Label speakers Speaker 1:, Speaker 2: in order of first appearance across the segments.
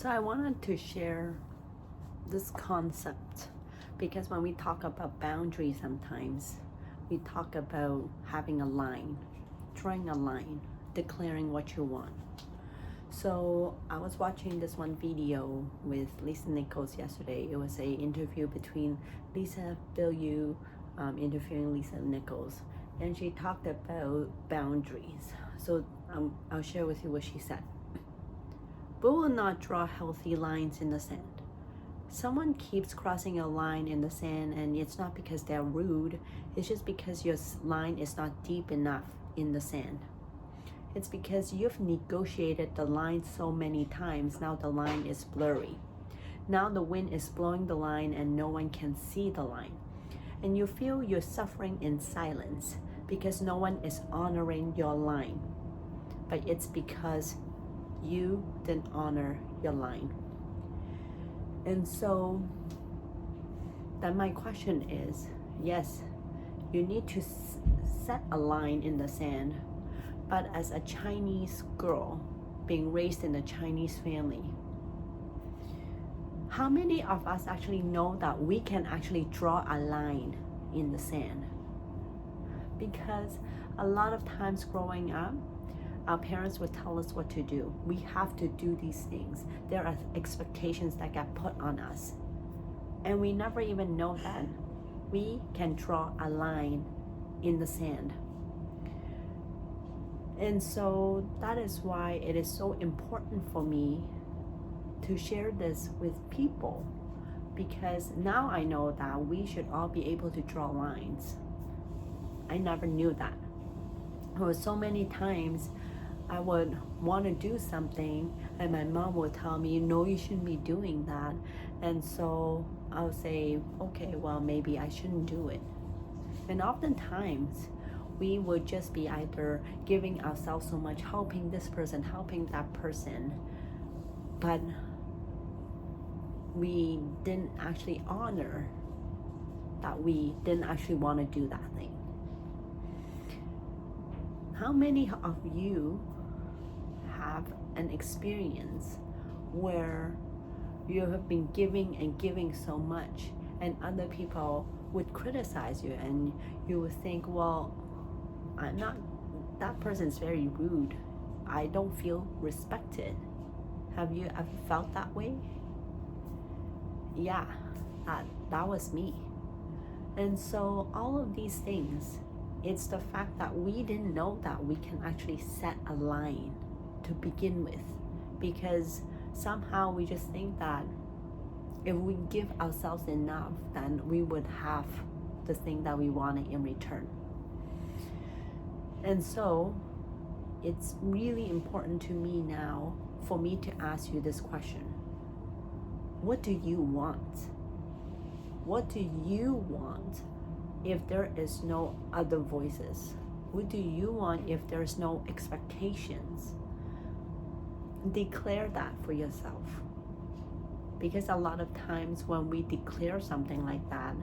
Speaker 1: So I wanted to share this concept because when we talk about boundaries, sometimes we talk about having a line, drawing a line, declaring what you want. So I was watching this one video with Nichols yesterday. It was an interview between Bilyeu interviewing Nichols, and she talked about boundaries. So I'll share with you what she said. We will not draw healthy lines in the sand. Someone keeps crossing a line in the sand, and it's not because they're rude, it's just because your line is not deep enough in the sand. It's because you've negotiated the line so many times, now the line is blurry. Now the wind is blowing the line and no one can see the line. And you feel you're suffering in silence because no one is honoring your line. But it's because you didn't honor your line. And so then my question is, yes, you need to set a line in the sand, but as a Chinese girl being raised in a Chinese family, how many of us actually know that we can actually draw a line in the sand? Because a lot of times growing up, our parents would tell us what to do. We have to do these things. There are expectations that get put on us. And we never even know that we can draw a line in the sand. And so that is why it is so important for me to share this with people, because now I know that we should all be able to draw lines. I never knew that. There were so many times I would want to do something and my mom would tell me, no, you shouldn't be doing that. And so I'll say, okay, well, maybe I shouldn't do it. And oftentimes we would just be either giving ourselves so much, helping this person, helping that person, but we didn't actually honor that we didn't actually want to do that thing. How many of you have an experience where you have been giving and giving so much and other people would criticize you and you would think, well, that person's very rude. I don't feel respected. Have you ever felt that way? Yeah, that was me. And so all of these things, it's the fact that we didn't know that we can actually set a line to begin with, because somehow we just think that if we give ourselves enough, then we would have the thing that we wanted in return. And so it's really important to me now for me to ask you this question. What do you want? What do you want if there is no other voices? What do you want if there's no expectations? Declare that for yourself. Because a lot of times when we declare something like that,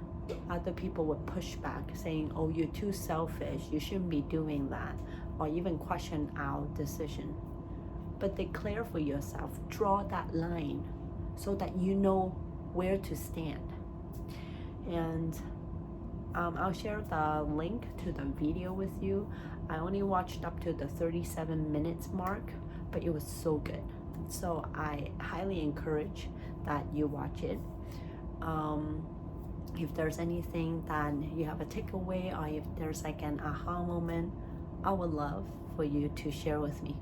Speaker 1: other people would push back saying, oh, you're too selfish, you shouldn't be doing that, or even question our decision. But declare for yourself, draw that line so that you know where to stand. And I'll share the link to the video with you. I only watched up to the 37 minutes mark, but it was so good. So I highly encourage that you watch it. If there's anything that you have a takeaway, or if there's like an aha moment, I would love for you to share with me.